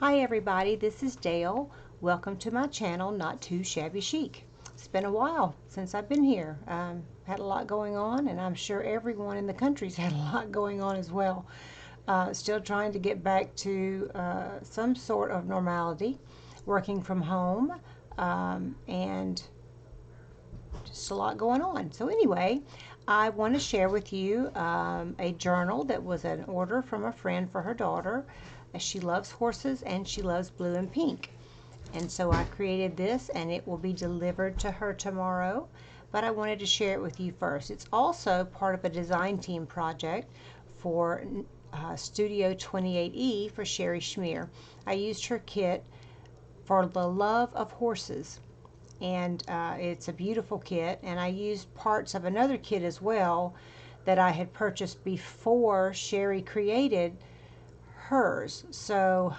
Hi everybody, this is Dale. Welcome to my channel, Not Too Shabby Chic. It's been a while since I've been here. Had a lot going on, and I'm sure everyone in the country's had a lot going on as well. Still trying to get back to some sort of normality, working from home, and just a lot going on. So anyway, I want to share with you a journal that was an order from a friend for her daughter. She loves horses and she loves blue and pink. And so I created this, and it will be delivered to her tomorrow. But I wanted to share it with you first. It's also part of a design team project for Studio 28E for Sherry Schmier. I used her kit for the love of horses, and it's a beautiful kit, and I used parts of another kit as well that I had purchased before Sherry created hers. So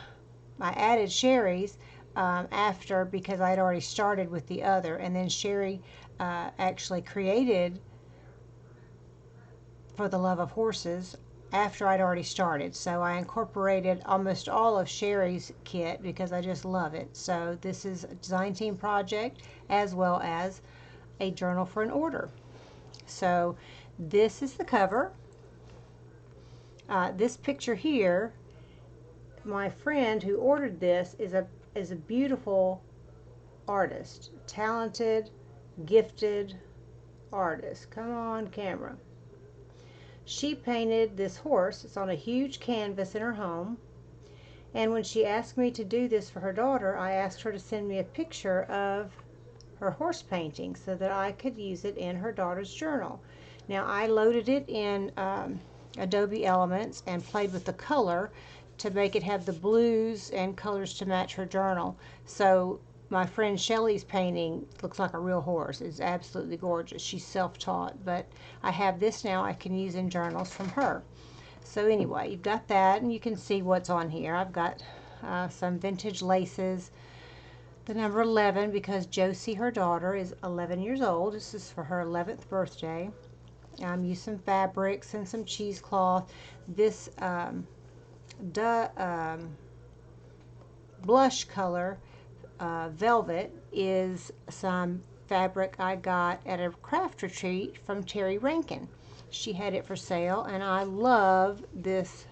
I added Sherry's after, because I'd already started with the other, and then Sherry actually created For the Love of Horses after I'd already started. So I incorporated almost all of Sherry's kit because I just love it. So this is a design team project as well as a journal for an order. So this is the cover. This picture here, my friend who ordered this is a beautiful artist, talented, gifted artist. Come on, camera. She painted this horse. It's on a huge canvas in her home. And when she asked me to do this for her daughter, I asked her to send me a picture of her horse painting so that I could use it in her daughter's journal. Now, I loaded it in Adobe Elements and played with the color to make it have the blues and colors to match her journal. So my friend Shelly's painting looks like a real horse. It's absolutely gorgeous. She's self-taught, but I have this now I can use in journals from her. So anyway, you've got that, and you can see what's on here. I've got some vintage laces, the number 11, because Josie, her daughter, is 11 years old. This is for her 11th birthday. Use some fabrics and some cheesecloth. This blush color velvet is some fabric I got at a craft retreat from Terry Rankin. She had it for sale, and I love this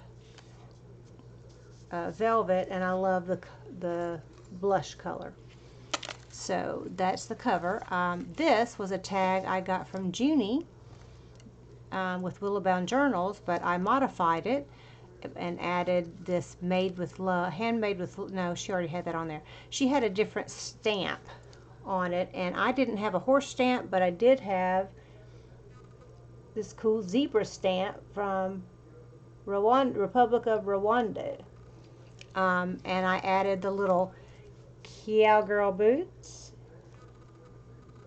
velvet, and I love the blush color. So that's the cover. This was a tag I got from Junie with Willowbound Journals, but I modified it and added this made with love, handmade with, no, she already had that on there. She had a different stamp on it, and I didn't have a horse stamp, but I did have this cool zebra stamp from Rwanda, Republic of Rwanda. And I added the little cowgirl boots.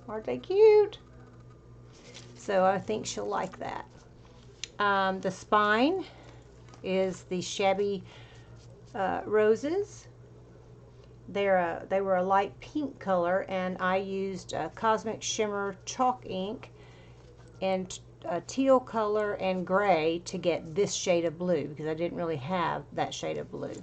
Aren't they cute? So I think she'll like that. The spine is the Shabby roses. They were a light pink color, and I used Cosmic Shimmer chalk ink and a teal color and gray to get this shade of blue, because I didn't really have that shade of blue.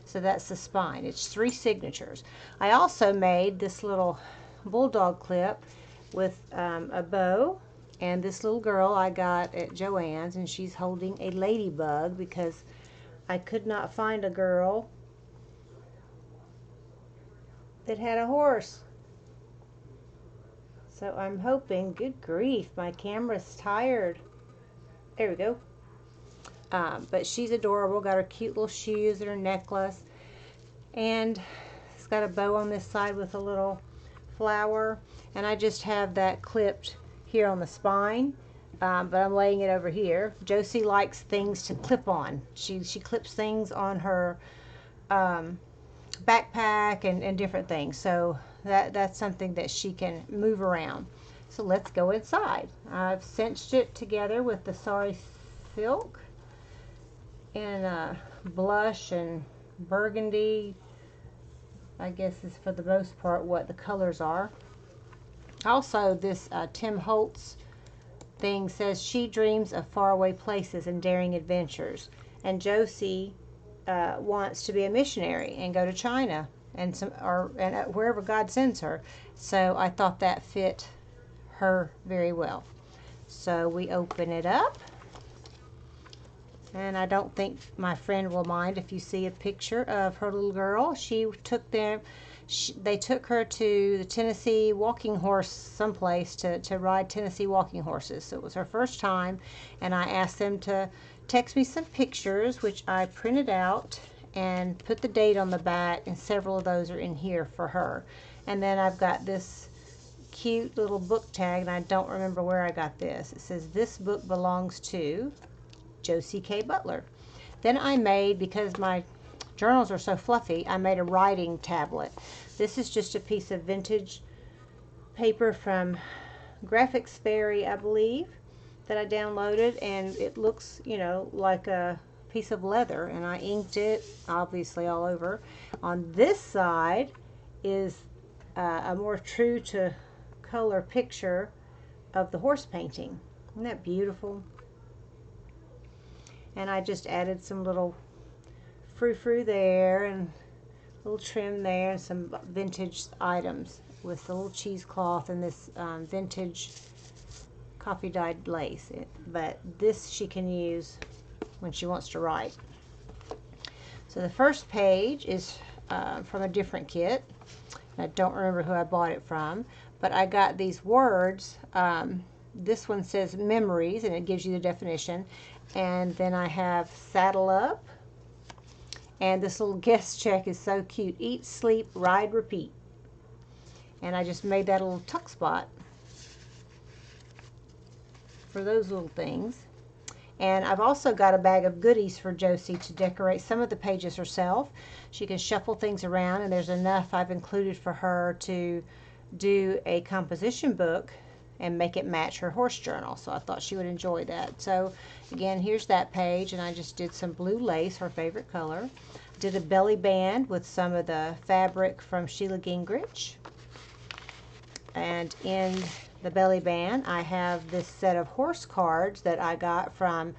So that's the spine. It's 3 signatures. I also made this little bulldog clip with a bow, and this little girl I got at Joann's, and she's holding a ladybug because I could not find a girl that had a horse. So I'm hoping, good grief, my camera's tired. There we go. But she's adorable. Got her cute little shoes and her necklace. And it's got a bow on this side with a little flower. And I just have that clipped here on the spine. But I'm laying it over here. Josie likes things to clip on. She clips things on her backpack and different things. So that's something that she can move around. So let's go inside. I've cinched it together with the Sari Silk in blush and burgundy. I guess is for the most part what the colors are. Also, this Tim Holtz thing says she dreams of faraway places and daring adventures. And Josie wants to be a missionary and go to China and wherever God sends her. So I thought that fit her very well. So we open it up, and I don't think my friend will mind if you see a picture of her little girl. They took her to the Tennessee walking horse someplace to ride Tennessee walking horses. So it was her first time, and I asked them to text me some pictures, which I printed out and put the date on the back, and several of those are in here for her. And then I've got this cute little book tag, and I don't remember where I got this. It says, "This book belongs to Josie K. Butler." Then I made, because my journals are so fluffy, I made a writing tablet. This is just a piece of vintage paper from Graphics Fairy, I believe, that I downloaded, and it looks, you know, like a piece of leather, and I inked it obviously all over. On this side is a more true to color picture of the horse painting. Isn't that beautiful? And I just added some little frou-frou there and a little trim there and some vintage items with the little cheesecloth and this vintage coffee dyed lace. But this she can use when she wants to write. So the first page is from a different kit. I don't remember who I bought it from, but I got these words. This one says memories, and it gives you the definition. And then I have saddle up, and this little guest check is so cute. Eat, sleep, ride, repeat. And I just made that a little tuck spot for those little things. And I've also got a bag of goodies for Josie to decorate some of the pages herself. She can shuffle things around, and there's enough I've included for her to do a composition book and make it match her horse journal. So I thought she would enjoy that. So again, here's that page, and I just did some blue lace, her favorite color. Did a belly band with some of the fabric from Sheila Gingrich. And in the belly band, I have this set of horse cards that I got from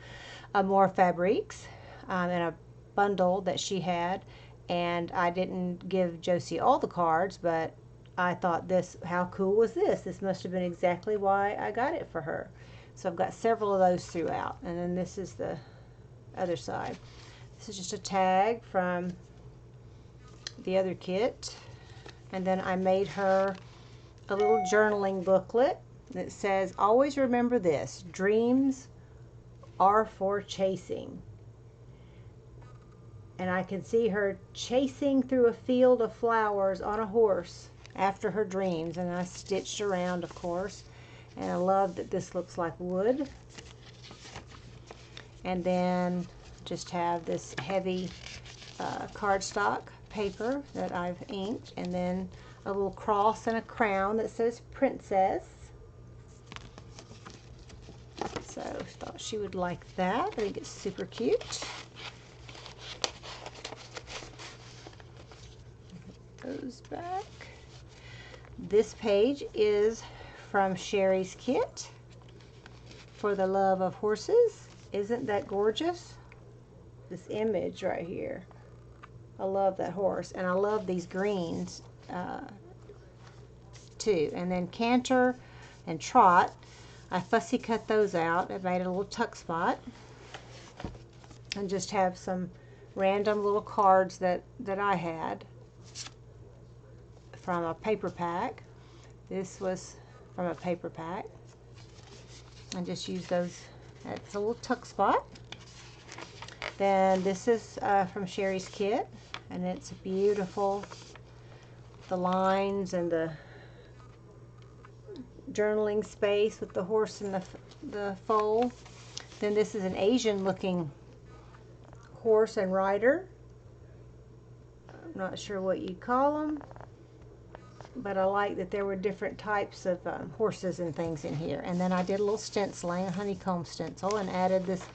Amore Fabriques in a bundle that she had. And I didn't give Josie all the cards, but I thought, how cool was this? This must have been exactly why I got it for her. So I've got several of those throughout. And then this is the other side. This is just a tag from the other kit. And then I made her a little journaling booklet that says, always remember this, dreams are for chasing. And I can see her chasing through a field of flowers on a horse after her dreams. And I stitched around, of course. And I love that this looks like wood. And then just have this heavy cardstock paper that I've inked. And then a little cross and a crown that says Princess. So I thought she would like that. I think it's super cute. Goes back. This page is from Sherry's kit for the love of horses. Isn't that gorgeous? This image right here. I love that horse, and I love these greens too. And then Canter and Trot, I fussy cut those out. I made a little tuck spot and just have some random little cards that I had from a paper pack. This was from a paper pack. And just use those as a little tuck spot. Then this is from Sherry's kit, and it's beautiful. The lines and the journaling space with the horse and the foal. Then this is an Asian looking horse and rider. I'm not sure what you call them, but I like that there were different types of horses and things in here. And then I did a little stenciling, a honeycomb stencil, and added this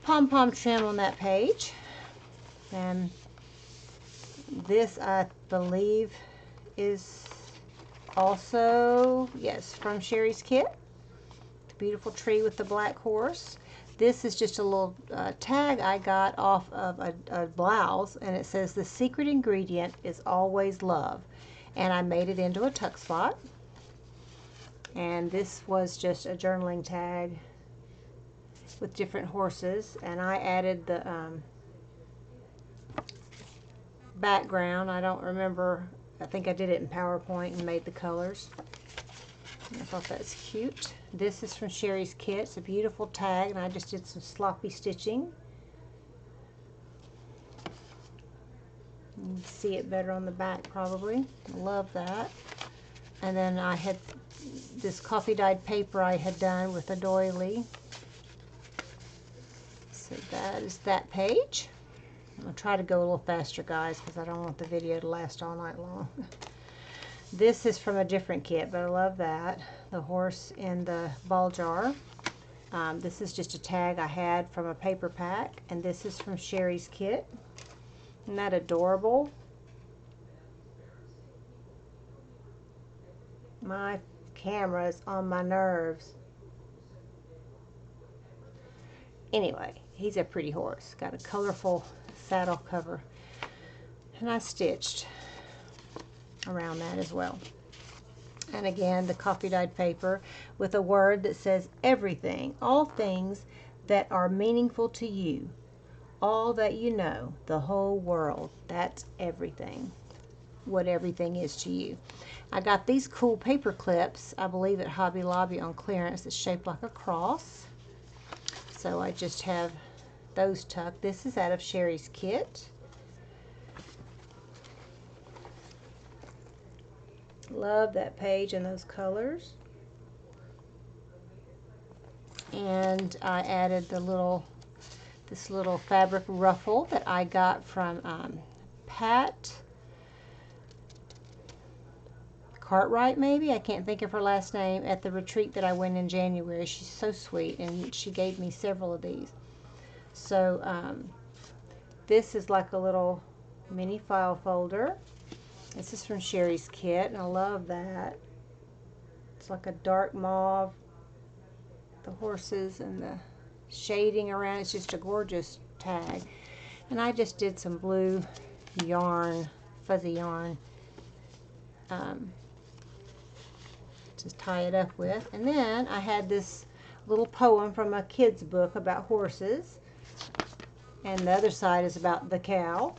pom-pom trim on that page. And this, I believe, is also, yes, from Sherry's kit. The beautiful tree with the black horse. This is just a little tag I got off of a blouse, and it says the secret ingredient is always love. And I made it into a tuck spot. And this was just a journaling tag with different horses, and I added the background. I don't remember. I think I did it in PowerPoint and made the colors. I thought that's cute. This is from Sherry's Kit. It's a beautiful tag, and I just did some sloppy stitching. You can see it better on the back probably. Love that. And then I had this coffee dyed paper I had done with a doily. So that is that page. I'm going to try to go a little faster, guys, because I don't want the video to last all night long. This is from a different kit, but I love that. The horse in the ball jar. This is just a tag I had from a paper pack, and this is from Sherry's Kit. Isn't that adorable? My camera is on my nerves. Anyway, he's a pretty horse. Got a colorful saddle cover. And I stitched around that as well. And again, the coffee dyed paper with a word that says everything, all things that are meaningful to you, all that you know, the whole world. That's everything, what everything is to you. I got these cool paper clips, I believe at Hobby Lobby on clearance. It's shaped like a cross. So I just have those tucked. This is out of Sherry's Kit. Love that page and those colors. And I added this little fabric ruffle that I got from Pat Cartwright, maybe. I can't think of her last name, at the retreat that I went in January. She's so sweet, and she gave me several of these. So this is like a little mini file folder. This is from Sherry's Kit, and I love that. It's like a dark mauve. The horses and the shading around. It's just a gorgeous tag. And I just did some blue yarn, fuzzy yarn, to tie it up with. And then I had this little poem from a kid's book about horses, and the other side is about the cow.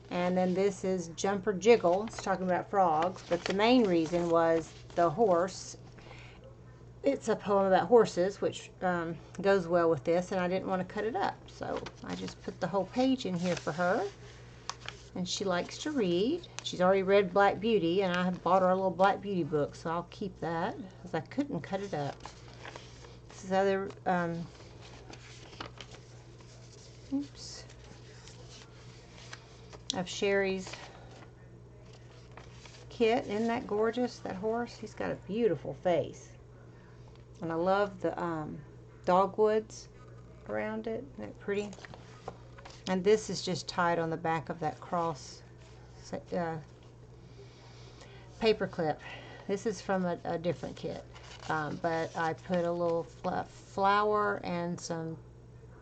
And then this is Jumper Jiggle. It's talking about frogs, but the main reason was the horse. It's a poem about horses, which goes well with this, and I didn't want to cut it up, so I just put the whole page in here for her. And she likes to read. She's already read Black Beauty, and I bought her a little Black Beauty book, so I'll keep that, because I couldn't cut it up. This is other, oops, of Sherry's Kit. Isn't that gorgeous, that horse? He's got a beautiful face. And I love the dogwoods around it. Isn't that pretty? And this is just tied on the back of that cross paper clip. This is from a different kit. But I put a little flower and some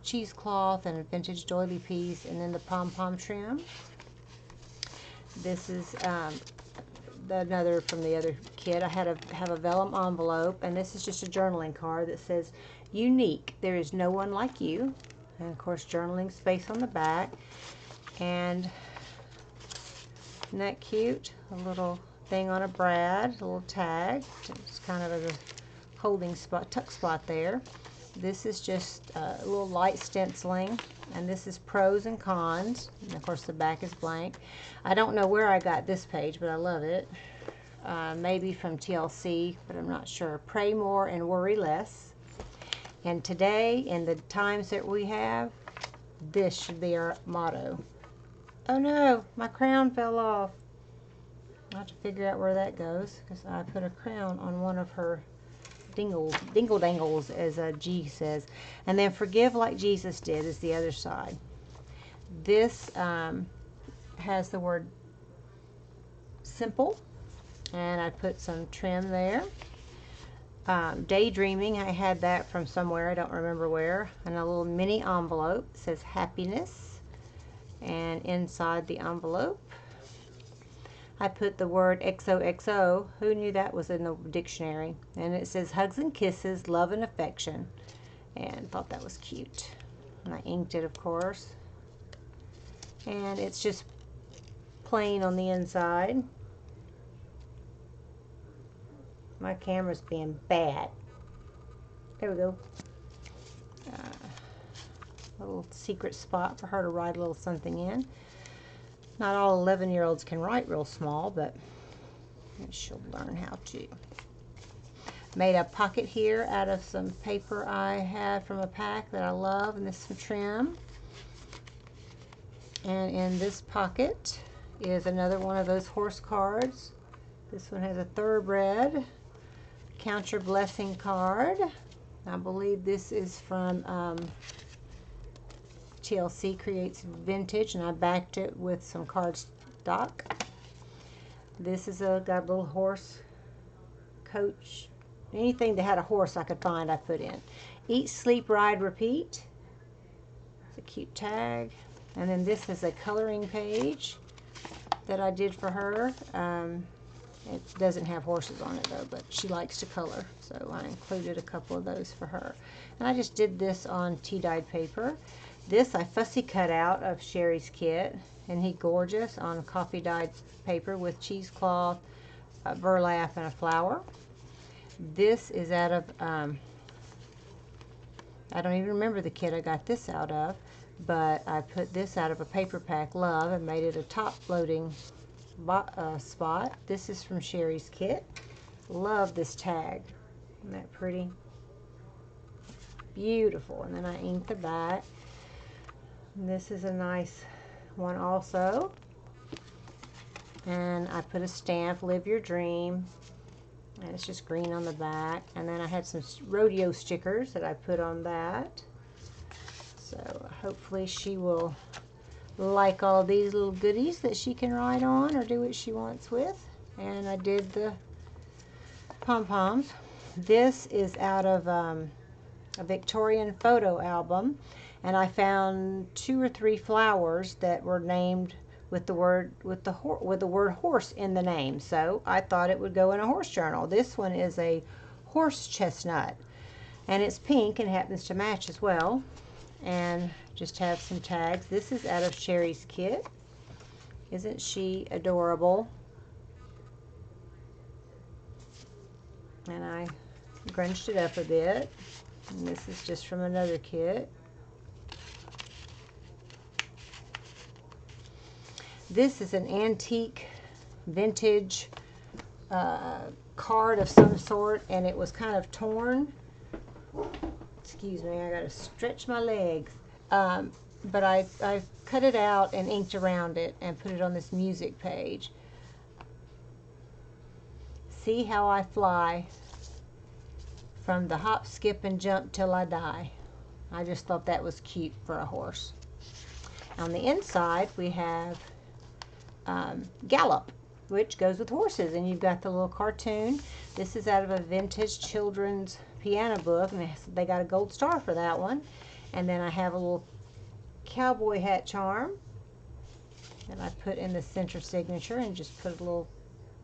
cheesecloth and a vintage doily piece, and then the pom-pom trim. This is another from the other kit. I have a vellum envelope, and this is just a journaling card that says, unique, there is no one like you. And of course, journaling space on the back. And isn't that cute? A little thing on a brad, a little tag. It's kind of a holding spot, tuck spot there. This is just a little light stenciling, and this is pros and cons, and of course the back is blank. I don't know where I got this page, but I love it. Maybe from TLC, but I'm not sure. Pray more and worry less. And today, in the times that we have, this should be our motto. Oh no, my crown fell off. I'll have to figure out where that goes, because I put a crown on one of her dingle dangles, as G says. And then forgive like Jesus did is the other side. This has the word simple, and I put some trim there. Daydreaming, I had that from somewhere, I don't remember where. And a little mini envelope. It says happiness. And inside the envelope, I put the word XOXO. Who knew that was in the dictionary? And it says hugs and kisses, love and affection. And thought that was cute. And I inked it, of course. And it's just plain on the inside. My camera's being bad. There we go. A little secret spot for her to write a little something in. Not all 11-year-olds can write real small, but she'll learn how to. Made a pocket here out of some paper I had from a pack that I love, and this is some trim. And in this pocket is another one of those horse cards. This one has a thoroughbred. Count Your Blessing card. I believe this is from TLC Creates Vintage, and I backed it with some cardstock. This is got a little horse coach. Anything that had a horse I could find, I put in. Eat, Sleep, Ride, Repeat. It's a cute tag. And then this is a coloring page that I did for her. It doesn't have horses on it though, but she likes to color, so I included a couple of those for her. And I just did this on tea-dyed paper. This I fussy cut out of Sherry's kit, and he gorgeous on coffee-dyed paper with cheesecloth, burlap, and a flower. This is out of, I don't even remember the kit I got this out of, but I put this out of a paper pack, Love, and made it a top-loading spot. This is from Sherry's kit. Love this tag. Isn't that pretty? Beautiful. And then I inked the back. And this is a nice one also. And I put a stamp, Live Your Dream. And it's just green on the back. And then I had some rodeo stickers that I put on that. So hopefully she will like all of these little goodies that she can write on or do what she wants with. And I did the pom-poms. This is out of a Victorian photo album, and I found 2 or 3 flowers that were named with the word horse in the name, so I thought it would go in a horse journal. This one is a horse chestnut, and it's pink and happens to match as well. And just have some tags. This is out of Sherry's kit. Isn't she adorable? And I grunched it up a bit. And this is just from another kit. This is an antique vintage card of some sort, and it was kind of torn. Excuse me, I gotta stretch my legs. But I cut it out and inked around it and put it on this music page. See how I fly from the hop, skip, and jump till I die. I just thought that was cute for a horse. On the inside, we have Gallop, which goes with horses, and you've got the little cartoon. This is out of a vintage children's piano book, and they got a gold star for that one. And then I have a little cowboy hat charm that I put in the center signature and just put a little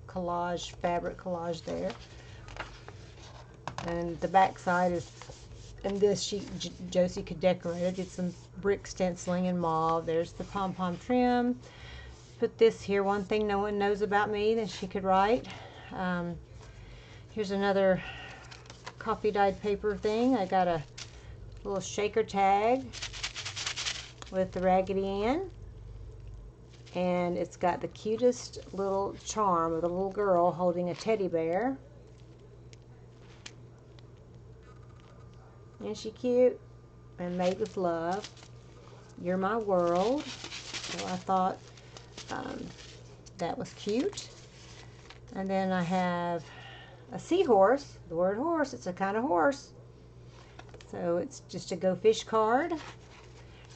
collage, fabric collage there. And the back side is, and this Josie could decorate. I did some brick stenciling in mauve. There's the pom-pom trim. Put this here, one thing no one knows about me that she could write. Here's another coffee dyed paper thing. I got a little shaker tag with the Raggedy Ann, and it's got the cutest little charm of a little girl holding a teddy bear. Isn't she cute? And made with love. You're my world. So I thought that was cute. And then I have a seahorse. The word horse, it's a kind of horse. So it's just a Go Fish card.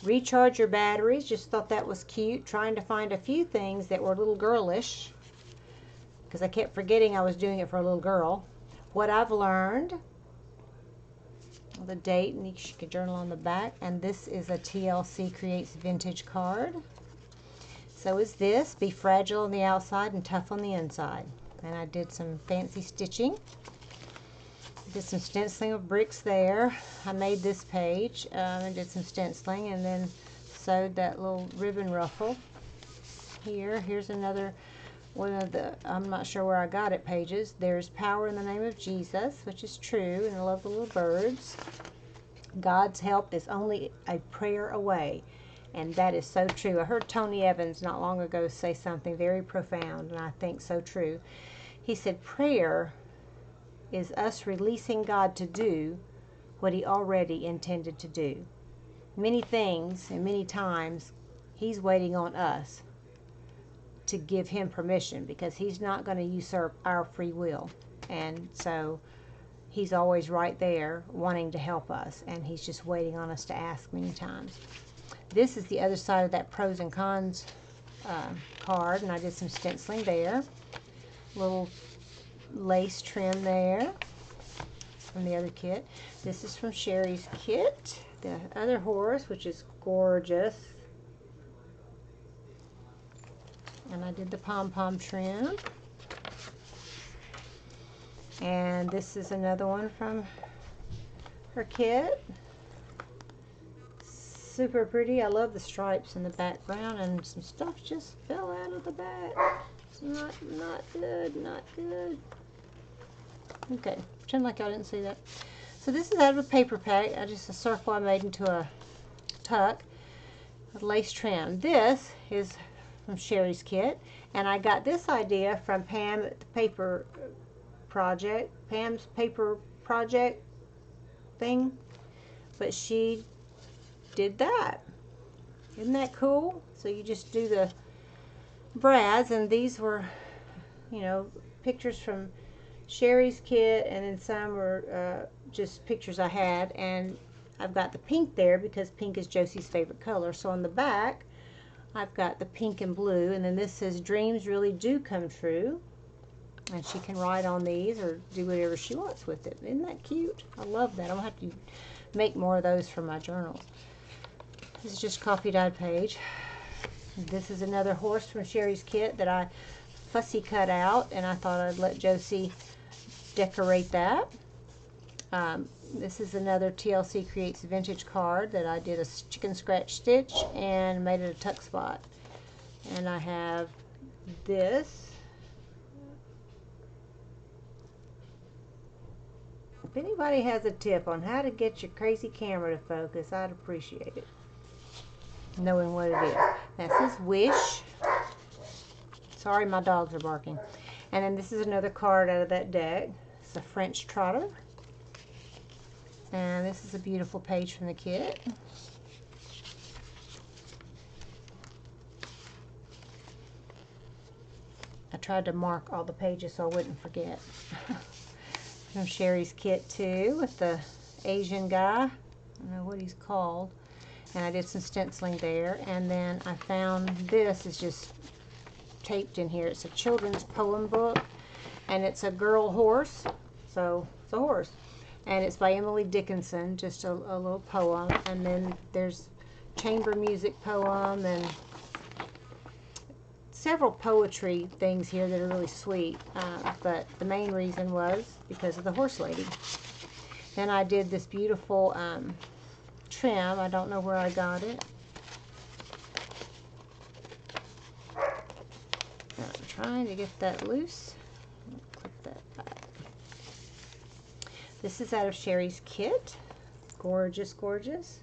Recharge your batteries. Just thought that was cute. Trying to find a few things that were a little girlish, because I kept forgetting I was doing it for a little girl. what I've learned, the date, and you can journal on the back. And this is a TLC Creates Vintage card. So is this. Be fragile on the outside and tough on the inside. And I did some fancy stitching. Did some stenciling of bricks there. I made this page and did some stenciling, and then sewed that little ribbon ruffle here. Here's another one of the, I'm not sure where I got it, pages. There's power in the name of Jesus, which is true, and I love the little birds. God's help is only a prayer away, and that is so true. I heard Tony Evans not long ago say something very profound, and I think so true. He said, prayer is us releasing God to do what he already intended to do. Many things and many times he's waiting on us to give him permission, because he's not going to usurp our free will. And so he's always right there wanting to help us, and he's just waiting on us to ask many times. This is the other side of that pros and cons card, and I did some stenciling there. Little lace trim there from the other kit. This is from Sherry's kit. The other horse, which is gorgeous. And I did the pom-pom trim. And this is another one from her kit. Super pretty. I love the stripes in the background, and some stuff just fell out of the back. It's not good, not good. Okay, pretend like I didn't see that. So this is out of a paper pack. Just a circle I made into a tuck with lace trim. This is from Sherry's kit, and I got this idea from Pam at the paper project, Pam's paper project thing, but she did that. Isn't that cool? So you just do the brads, and these were, you know, pictures from Sherry's kit, and then some were just pictures I had, and I've got the pink there because pink is Josie's favorite color. So on the back I've got the pink and blue, and then this says dreams really do come true, and she can write on these or do whatever she wants with it. Isn't that cute? I love that. I'm gonna have to make more of those for my journal. This is just coffee dyed page. This is another horse from Sherry's kit that I fussy cut out, and I thought I'd let Josie decorate that. This is another TLC Creates Vintage card that I did a chicken scratch stitch and made it a tuck spot. And I have this. If anybody has a tip on how to get your crazy camera to focus, I'd appreciate it, knowing what it is. This is Wish. Sorry, my dogs are barking. And then this is another card out of that deck. It's a French Trotter. And this is a beautiful page from the kit. I tried to mark all the pages so I wouldn't forget. From Sherry's kit too, with the Asian guy. I don't know what he's called. And I did some stenciling there. And then I found this is just taped in here. It's a children's poem book, and it's a girl horse. So it's a horse. And it's by Emily Dickinson, just a little poem. And then there's chamber music poem and several poetry things here that are really sweet. But the main reason was because of the horse lady. Then I did this beautiful trim. I don't know where I got it. I'm trying to get that loose. Clip that back. This is out of Sherry's kit. Gorgeous, gorgeous.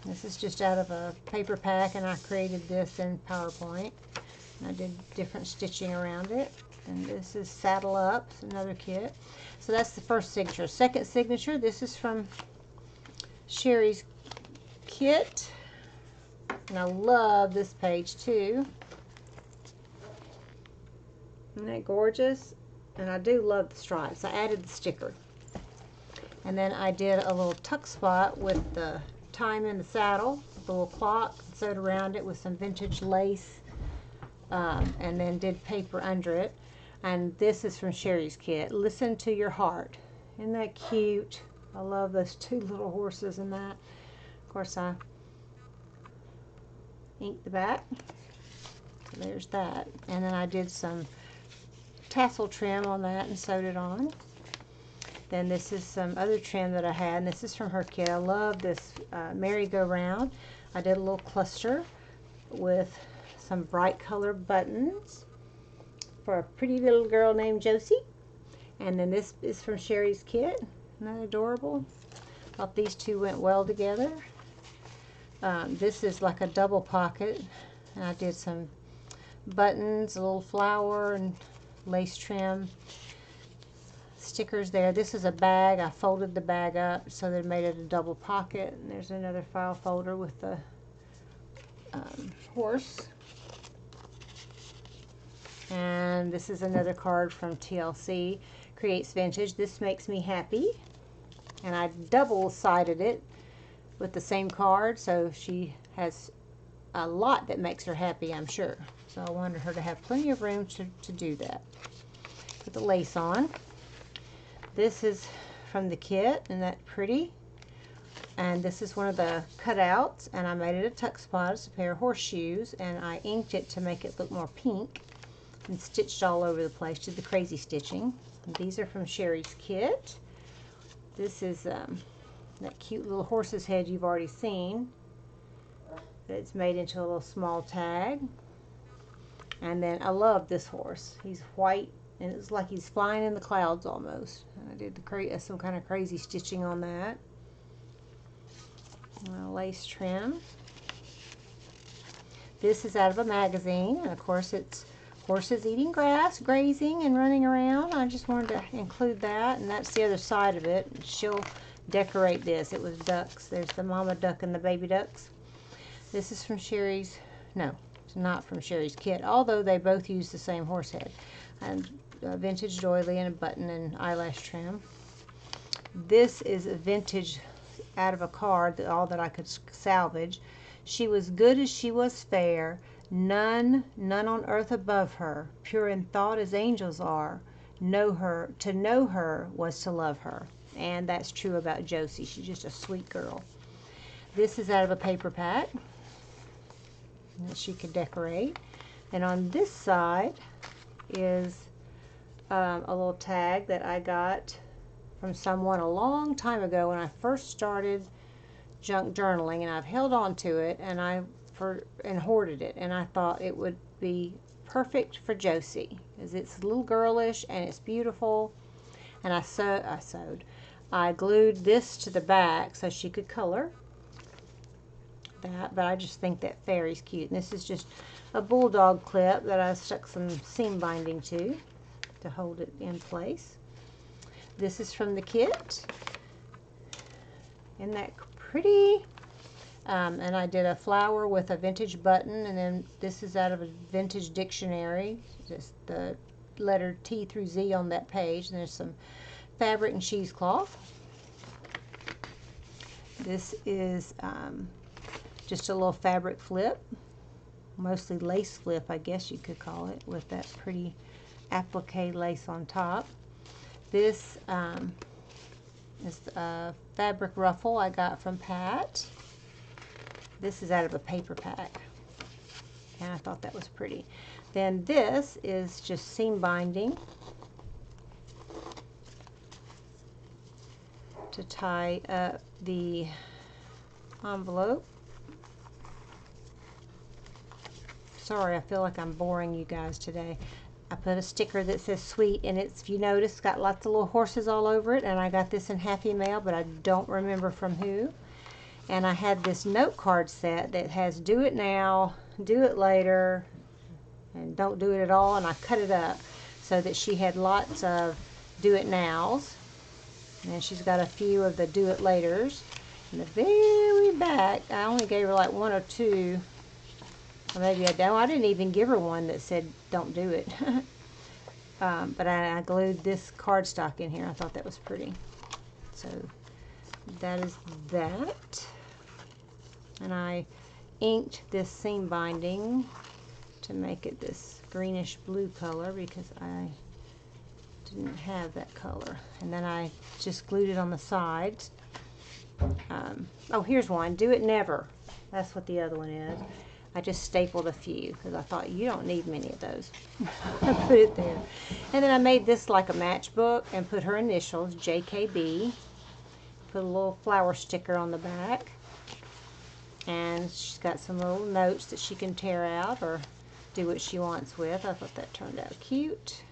This is just out of a paper pack, and I created this in PowerPoint. And I did different stitching around it. And this is Saddle Up, it's another kit. So that's the first signature. Second signature, this is from Sherry's kit. And I love this page too. Isn't that gorgeous? And I do love the stripes. I added the sticker. And then I did a little tuck spot with the time in the saddle, the little clock, sewed around it with some vintage lace, and then did paper under it. And this is from Sherry's kit. Listen to Your Heart. Isn't that cute? I love those two little horses in that. Of course, I inked the back. So there's that. And then I did some tassel trim on that and sewed it on. Then this is some other trim that I had, and this is from her kit. I love this merry-go-round. I did a little cluster with some bright colored buttons for a pretty little girl named Josie. And then this is from Sherry's kit. Isn't that adorable? Thought these two went well together. This is like a double pocket, and I did some buttons, a little flower, and lace trim stickers there. This is a bag. I folded the bag up so that it made it a double pocket. And there's another file folder with the horse. And this is another card from TLC, Creates Vintage. This makes me happy. And I double-sided it with the same card, so she has a lot that makes her happy, I'm sure. So I wanted her to have plenty of room to do that. Put the lace on. This is from the kit, and that's pretty. And this is one of the cutouts, and I made it a tuck spot. It's a pair of horseshoes, and I inked it to make it look more pink and stitched all over the place, did the crazy stitching. And these are from Sherry's kit. This is that cute little horse's head you've already seen. It's made into a little small tag. And then I love this horse. He's white, and it's like he's flying in the clouds almost. And I did some kind of crazy stitching on that. Lace trim. This is out of a magazine, and of course it's horses eating grass, grazing, and running around. I just wanted to include that, and that's the other side of it. She'll decorate this. It was ducks. There's the mama duck and the baby ducks. This is from Sherry's, no, it's not from Sherry's kit, although they both use the same horse head. And a vintage doily and a button and eyelash trim. This is a vintage out of a card, all that I could salvage. She was good as she was fair, none on earth above her, pure in thought as angels are. To know her was to love her. And that's true about Josie. She's just a sweet girl. This is out of a paper pack that she could decorate. And on this side is a little tag that I got from someone a long time ago when I first started junk journaling, and I've held on to it and hoarded it, and I thought it would be perfect for Josie, because it's a little girlish and it's beautiful. And I glued this to the back so she could color that, but I just think that fairy's cute. And this is just a bulldog clip that I stuck some seam binding to hold it in place. This is from the kit. Isn't that pretty? And I did a flower with a vintage button, and then this is out of a vintage dictionary, just the letter T through Z on that page. And there's some fabric and cheesecloth. This is just a little fabric flip, mostly lace flip, I guess you could call it, with that pretty applique lace on top. This is a fabric ruffle I got from Pat. This is out of a paper pack, and I thought that was pretty. Then this is just seam binding to tie up the envelope. Sorry, I feel like I'm boring you guys today. I put a sticker that says sweet, and it's, if you notice, got lots of little horses all over it, and I got this in Happy Mail, but I don't remember from who. And I had this note card set that has do it now, do it later, and don't do it at all, and I cut it up so that she had lots of do it nows, and then she's got a few of the do it laters. In the very back, I only gave her like one or two, or maybe I don't. I didn't even give her one that said don't do it. But I glued this cardstock in here. I thought that was pretty. So that is that. And I inked this seam binding to make it this greenish blue color, because I didn't have that color. And then I just glued it on the sides. Oh, here's one. Do It Never. That's what the other one is. I just stapled a few because I thought you don't need many of those. I put it there. And then I made this like a matchbook and put her initials, JKB. Put a little flower sticker on the back. And she's got some little notes that she can tear out or do what she wants with. I thought that turned out cute.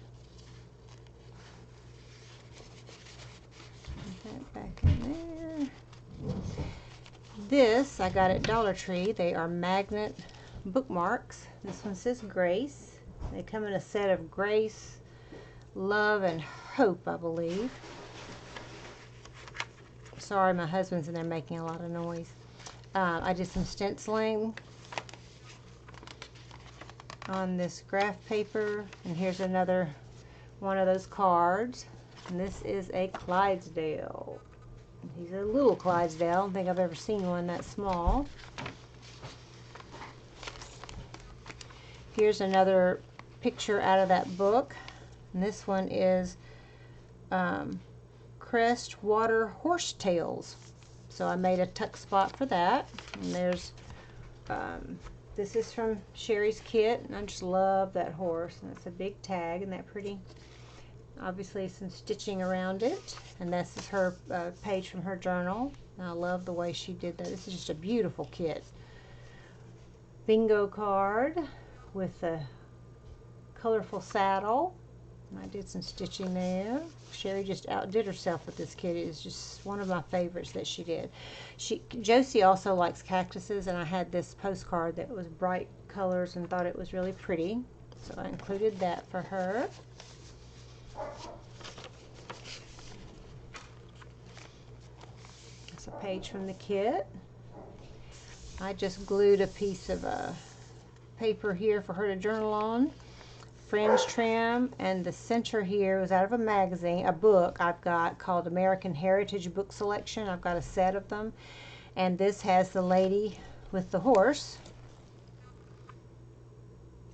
Put that back in there. This I got at Dollar Tree. They are magnet bookmarks. This one says Grace. They come in a set of Grace, Love, and Hope, I believe. Sorry, my husband's in there making a lot of noise. I did some stenciling on this graph paper, and here's another one of those cards. And this is a Clydesdale. He's a little Clydesdale. I don't think I've ever seen one that small. Here's another picture out of that book. And this one is Crest Water Horsetails. So I made a tuck spot for that. And there's, this is from Sherry's kit. And I just love that horse. And it's a big tag. Isn't that pretty? Obviously some stitching around it, and this is her page from her journal. And I love the way she did that. This is just a beautiful kit. Bingo card with a colorful saddle. And I did some stitching there. Sherry just outdid herself with this kit. It is just one of my favorites that she did. Josie also likes cactuses, and I had this postcard that was bright colors and thought it was really pretty, so I included that for her. That's a page from the kit. I just glued a piece of paper here for her to journal on. Fringe trim, and the center here was out of a magazine, a book I've got called American Heritage Book Selection. I've got a set of them. And this has the lady with the horse.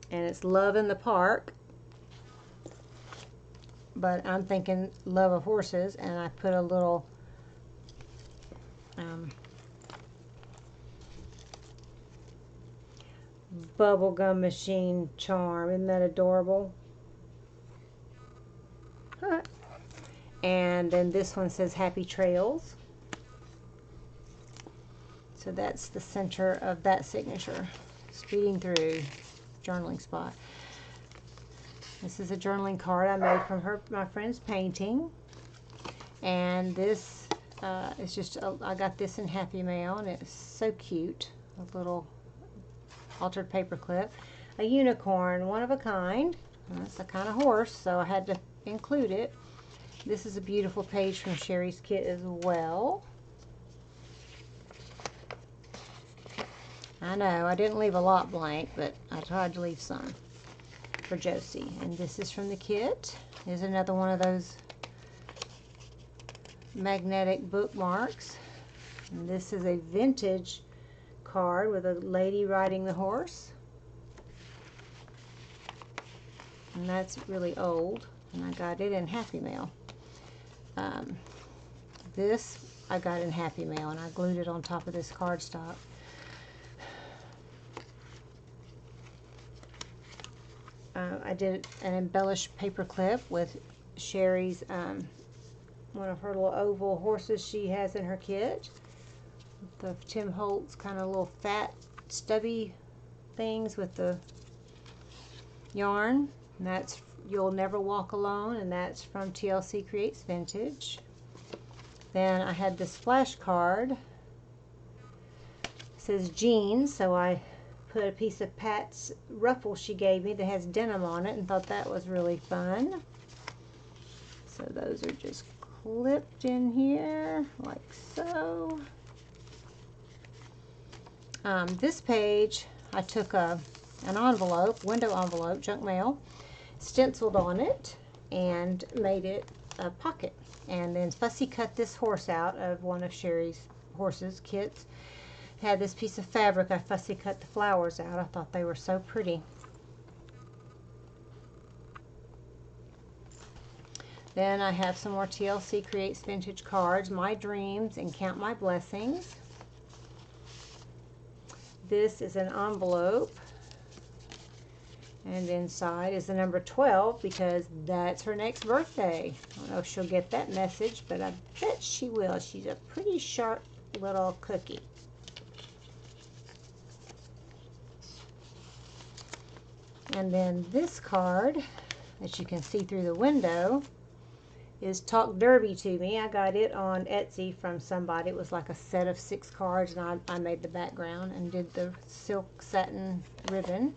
And it's Love in the Park. But I'm thinking Love of Horses, and I put a little bubblegum machine charm. Isn't that adorable? Huh. And then this one says Happy Trails. So that's the center of that signature. Speeding through, journaling spot. This is a journaling card I made from my friend's painting. And this is just, I got this in Happy Mail, and it's so cute. A little altered paper clip. A unicorn, one of a kind. That's a kind of horse, so I had to include it. This is a beautiful page from Sherry's kit as well. I know, I didn't leave a lot blank, but I tried to leave some for Josie. And this is from the kit. There's another one of those magnetic bookmarks. And this is a vintage card with a lady riding the horse. And that's really old. And I got it in Happy Mail. This I got in Happy Mail, and I glued it on top of this cardstock. I did an embellished paper clip with Sherry's, one of her little oval horses she has in her kit. The Tim Holtz kind of little fat, stubby things with the yarn. And that's You'll Never Walk Alone, and that's from TLC Creates Vintage. Then I had this flashcard. It says jeans, so I put a piece of Pat's ruffle she gave me that has denim on it and thought that was really fun. So those are just clipped in here like so. This page, I took an envelope, window envelope, junk mail, stenciled on it, and made it a pocket. And then fussy cut this horse out of one of Sherry's horses kits. Had this piece of fabric, I fussy cut the flowers out. I thought they were so pretty. Then I have some more TLC Creates Vintage cards, My Dreams and Count My Blessings. This is an envelope, and inside is the number 12 because that's her next birthday. I don't know if she'll get that message, but I bet she will. She's a pretty sharp little cookie. And then this card that you can see through the window is Talk Derby to Me. I got it on Etsy from somebody. It was like a set of 6 cards, and I made the background and did the silk satin ribbon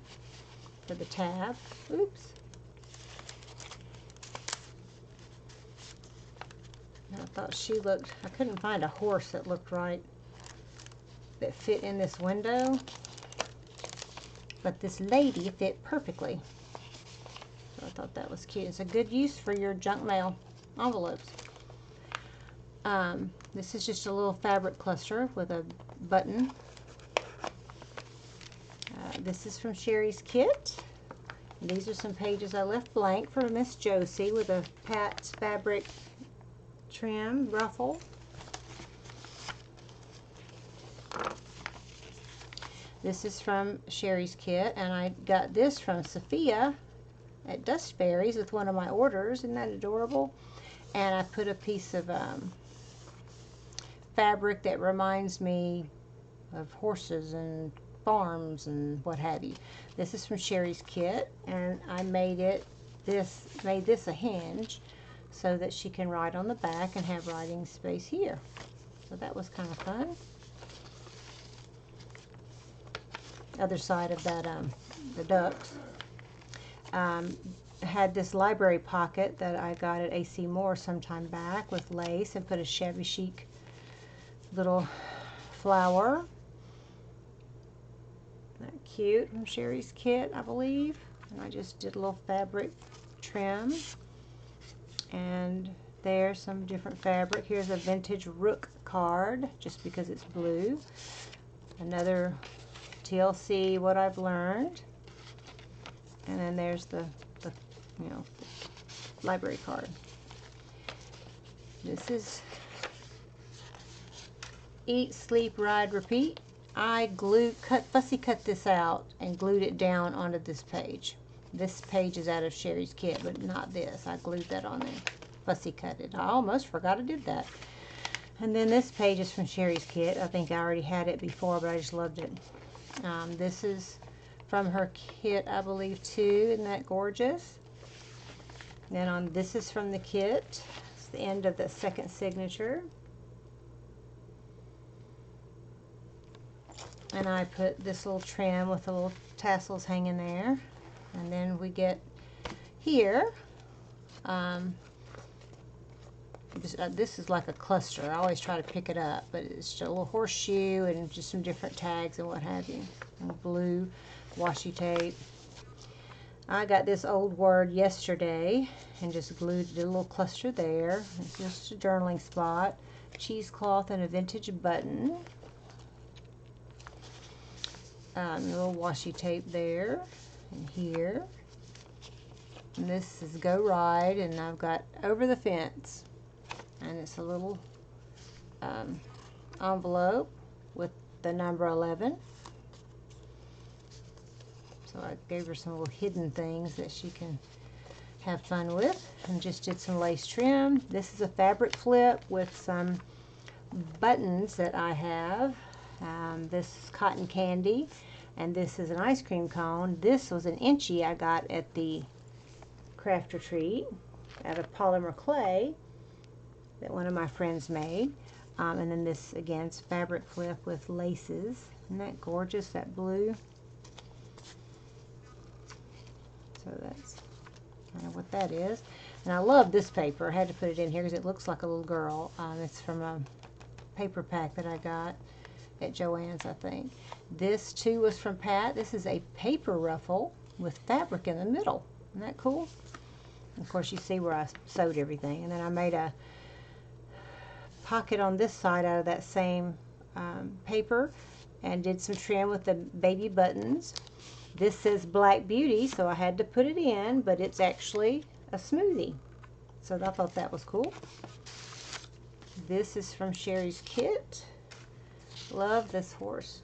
for the tab. Oops. I thought she looked, I couldn't find a horse that looked right, that fit in this window, but this lady fit perfectly. So I thought that was cute. It's a good use for your junk mail envelopes. This is just a little fabric cluster with a button. This is from Sherry's Kit. These are some pages I left blank for Miss Josie with a Pat's fabric trim ruffle. This is from Sherry's Kit, and I got this from Sophia at Dustberries with one of my orders. Isn't that adorable? And I put a piece of fabric that reminds me of horses and farms and what have you. This is from Sherry's Kit, and I made this a hinge so that she can write on the back and have writing space here. So that was kind of fun. Other side of that, the ducks. Had this library pocket that I got at AC Moore sometime back with lace, and put a shabby chic little flower. Isn't that cute? From Sherry's Kit, I believe. And I just did a little fabric trim. And there's some different fabric. Here's a vintage rook card, just because it's blue. Another TLC What I've Learned. And then there's the library card. This is Eat, Sleep, Ride, Repeat. I fussy cut this out and glued it down onto this page. This page is out of Sherry's Kit, but not this. I glued that on there. Fussy cut it. I almost forgot I did that. And then this page is from Sherry's Kit. I think I already had it before, but I just loved it. This is from her kit, I believe, too. Isn't that gorgeous? And this is from the kit. It's the end of the second signature. And I put this little trim with the little tassels hanging there. And then we get here. This is like a cluster. I always try to pick it up, but it's just a little horseshoe and just some different tags and what have you. And blue washi tape. I got this old word yesterday and just glued a little cluster there. It's just a journaling spot. Cheesecloth and a vintage button. A little washi tape there and here. And this is Go Ride, and I've got Over the Fence. And it's a little envelope with the number 11. So I gave her some little hidden things that she can have fun with, and just did some lace trim. This is a fabric flip with some buttons that I have. This is cotton candy, and this is an ice cream cone. This was an inchy I got at the Craft Retreat out of polymer clay that one of my friends made. And then this, again, is fabric flip with laces. Isn't that gorgeous, that blue? So that's kind of what that is. And I love this paper. I had to put it in here because it looks like a little girl. It's from a paper pack that I got at Joann's, I think. This, too, was from Pat. This is a paper ruffle with fabric in the middle. Isn't that cool? And of course, you see where I sewed everything. And then I made a pocket on this side out of that same paper and did some trim with the baby buttons. This says Black Beauty, so I had to put it in, but it's actually a smoothie. So I thought that was cool. This is from Sherry's kit. Love this horse.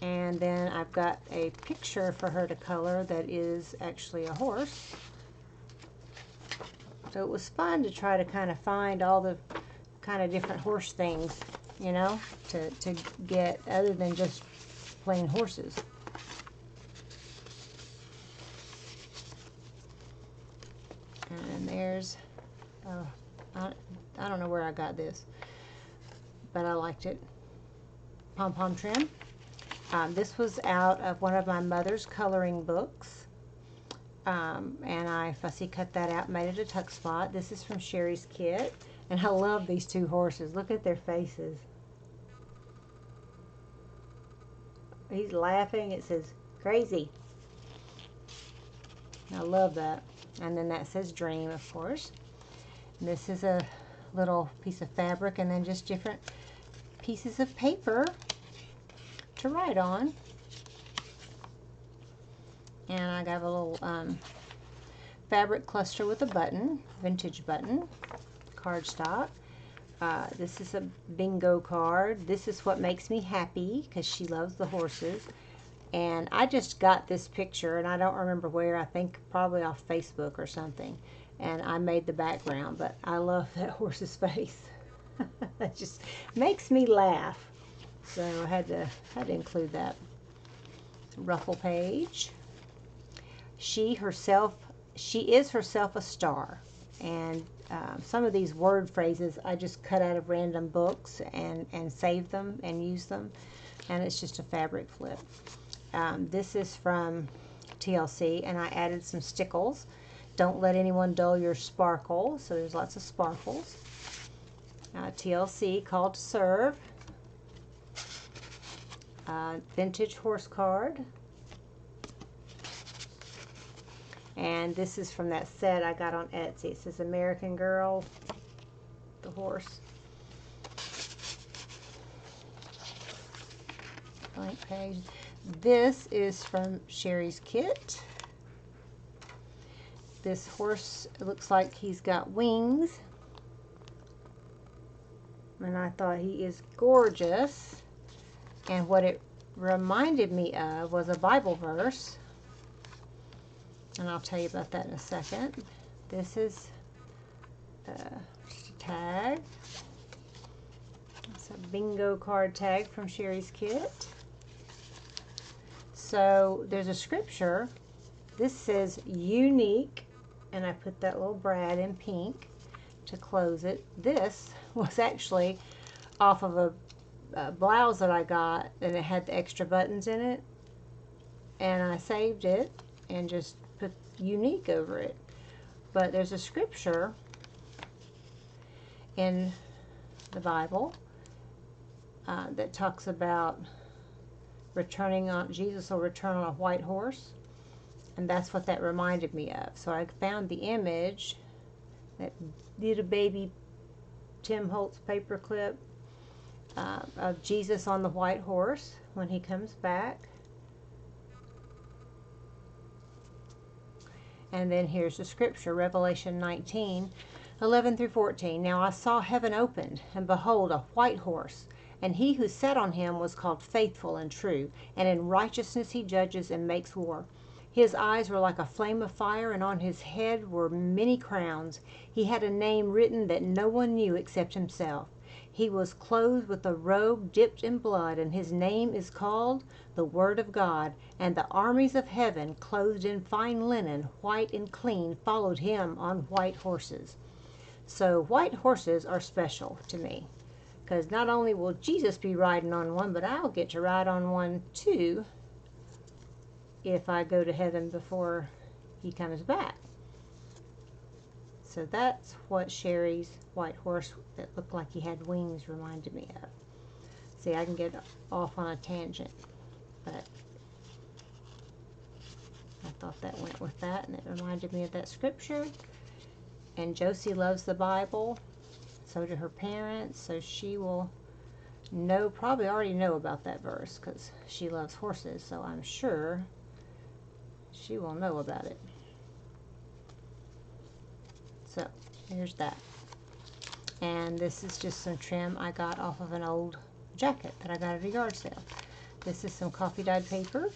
And then I've got a picture for her to color that is actually a horse. So it was fun to try to kind of find all the kind of different horse things, you know, to get other than just plain horses. And there's, I don't know where I got this, but I liked it. Pom-pom trim. This was out of one of my mother's coloring books. And I fussy cut that out, made it a tuck spot. This is from Sherry's kit. And I love these two horses. Look at their faces. He's laughing. It says, crazy. I love that. And then that says dream, of course. And this is a little piece of fabric and then just different pieces of paper to write on. And I got a little fabric cluster with a button, vintage button, cardstock. This is a bingo card. This is what makes me happy because she loves the horses. And I just got this picture and I don't remember where. I think probably off Facebook or something. And I made the background, but I love that horse's face. It just makes me laugh. So I had to include that. Ruffle page. She is herself a star. And some of these word phrases I just cut out of random books and save them and use them. And it's just a fabric flip. This is from TLC, and I added some stickles. Don't let anyone dull your sparkle. So there's lots of sparkles. TLC, Call to Serve. Vintage horse card. And this is from that set I got on Etsy. It says American Girl, the horse. Blank page. This is from Sherry's kit. This horse, it looks like he's got wings. And I thought he is gorgeous. And what it reminded me of was a Bible verse. And I'll tell you about that in a second. This is just a tag. It's a bingo card tag from Sherry's kit. So there's a scripture. This says unique, and I put that little brad in pink to close it. This was actually off of a blouse that I got, and it had the extra buttons in it. And I saved it and just put unique over it. But there's a scripture in the Bible that talks about Jesus will return on a white horse, and that's what that reminded me of. So I found the image, that little baby Tim Holtz paperclip of Jesus on the white horse when he comes back. And then here's the scripture, Revelation 19:11 through 14. Now I saw heaven opened, and behold, a white horse, and he who sat on him was called Faithful and True, and in righteousness he judges and makes war. His eyes were like a flame of fire, and on his head were many crowns. He had a name written that no one knew except himself. He was clothed with a robe dipped in blood, and his name is called the Word of God. And the armies of heaven, clothed in fine linen, white and clean, followed him on white horses. So white horses are special to me, because not only will Jesus be riding on one, but I'll get to ride on one too if I go to heaven before he comes back. So that's what Sherry's white horse that looked like he had wings reminded me of. See, I can get off on a tangent, but I thought that went with that, and it reminded me of that scripture. And Josie loves the Bible, so do her parents, so she will probably already know about that verse because she loves horses, so I'm sure she will know about it. So here's that. And this is just some trim I got off of an old jacket that I got at a yard sale. This is some coffee dyed paper.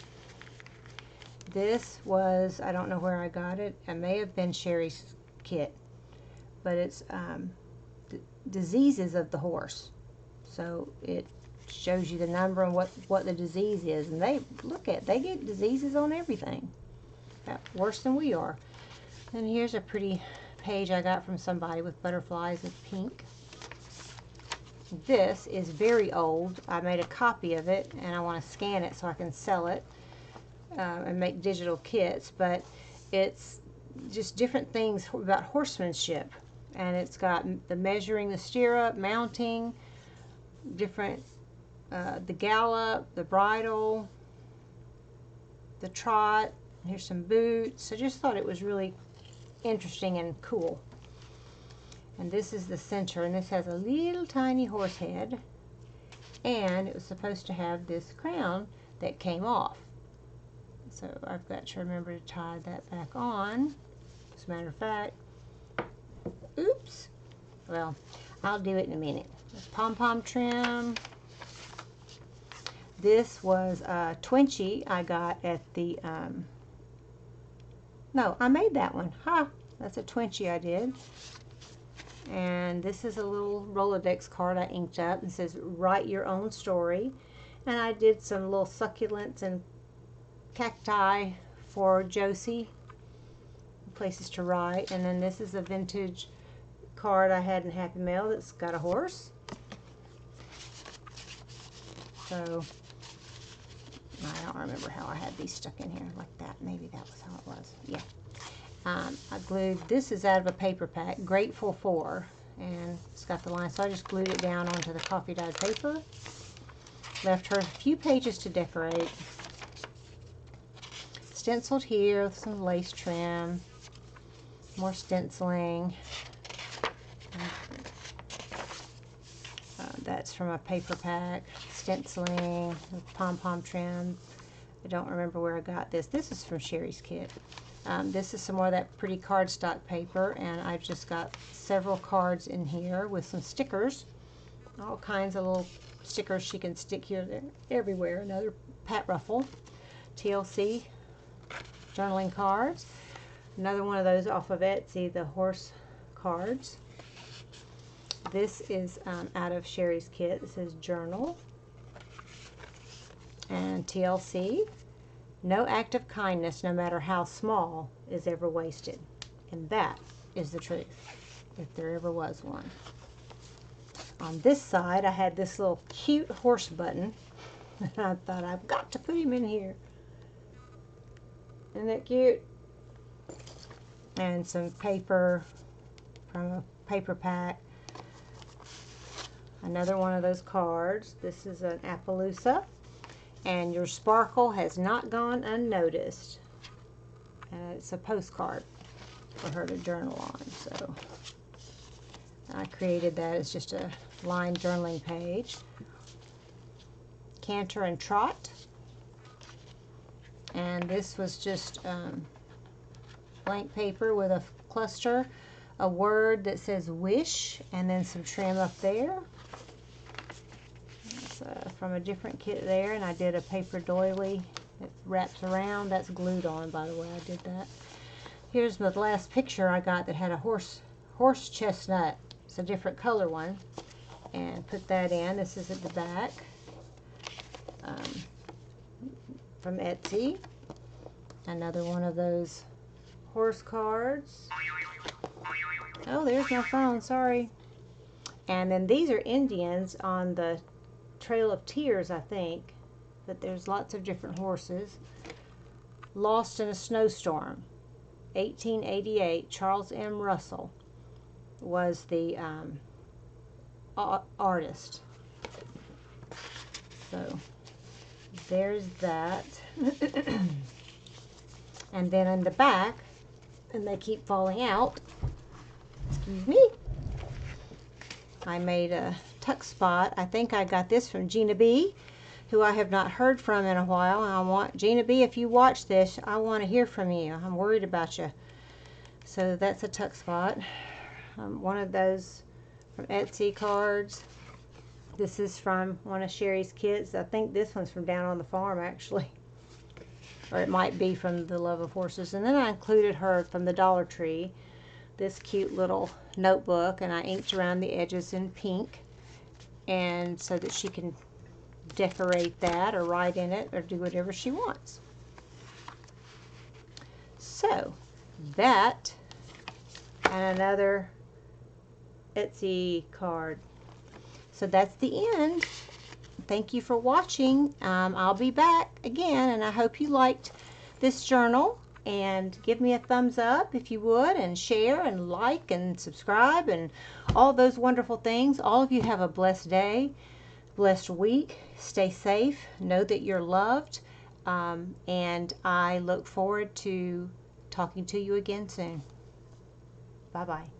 This was, I don't know where I got it. It may have been Sherry's kit, but it's diseases of the horse. So it shows you the number and what the disease is. And they get diseases on everything. Worse than we are. And here's a pretty page I got from somebody with butterflies of pink. This is very old. I made a copy of it and I want to scan it so I can sell it and make digital kits, but it's just different things about horsemanship, and it's got the measuring the stirrup, mounting, different the gallop, the bridle, the trot. Here's some boots. I just thought it was really interesting and cool. And this is the center, and this has a little tiny horse head, and it was supposed to have this crown that came off. So I've got to remember to tie that back on. As a matter of fact, oops. Well, I'll do it in a minute. This pom-pom trim. This was a Twinchy I got at the, no, I made that one. Ha! That's a Twinchy I did. And this is a little Rolodex card I inked up. It says, write your own story. And I did some little succulents and cacti for Josie. Places to write. And then this is a vintage card I had in Happy Mail that's got a horse. So, I don't remember how I had these stuck in here like that. Maybe that was how it was. Yeah. I glued, this is out of a paper pack, Grateful For, and it's got the line, so I just glued it down onto the coffee dyed paper. Left her a few pages to decorate. Stenciled here with some lace trim, more stenciling. That's from a paper pack, stenciling with pom-pom trim. I don't remember where I got this. This is from Sherry's kit. This is some more of that pretty cardstock paper, and I've just got several cards in here with some stickers. All kinds of little stickers she can stick here, there, everywhere. Another Pat Ruffle, TLC journaling cards. Another one of those off of Etsy, the horse cards. This is out of Sherry's kit. This is Journal. And TLC. No act of kindness, no matter how small, is ever wasted. And that is the truth, if there ever was one. On this side, I had this little cute horse button. And I thought, I've got to put him in here. Isn't that cute? And some paper from a paper pack. Another one of those cards. This is an Appaloosa. And your sparkle has not gone unnoticed. It's a postcard for her to journal on. So I created that as just a lined journaling page. Canter and Trot. And this was just blank paper with a cluster, a word that says wish, and then some trim up there. From a different kit there, and I did a paper doily that wraps around. That's glued on, by the way. I did that. Here's the last picture I got that had a horse chestnut. It's a different color one, and put that in. This is at the back from Etsy. Another one of those horse cards. Oh, there's my phone. Sorry. And then these are Indians on the Trail of Tears, I think, but there's lots of different horses. Lost in a Snowstorm, 1888. Charles M. Russell was the artist. So there's that. And then in the back, and they keep falling out, excuse me, I made a tuck spot. I think I got this from Gina B, who I have not heard from in a while. I want, Gina B, if you watch this, I want to hear from you. I'm worried about you. So that's a tuck spot. One of those from Etsy cards. This is from one of Sherry's kids. I think this one's from down on the farm, actually. Or it might be from the Love of Horses. And then I included her from the Dollar Tree, this cute little notebook, and I inked around the edges in pink, and so that she can decorate that or write in it or do whatever she wants. So that and another Etsy card. So that's the end. Thank you for watching. I'll be back again, and I hope you liked this journal, and give me a thumbs up if you would, and share and like and subscribe and all those wonderful things. All of you have a blessed day, blessed week. Stay safe. Know that you're loved, and I look forward to talking to you again soon. Bye-bye.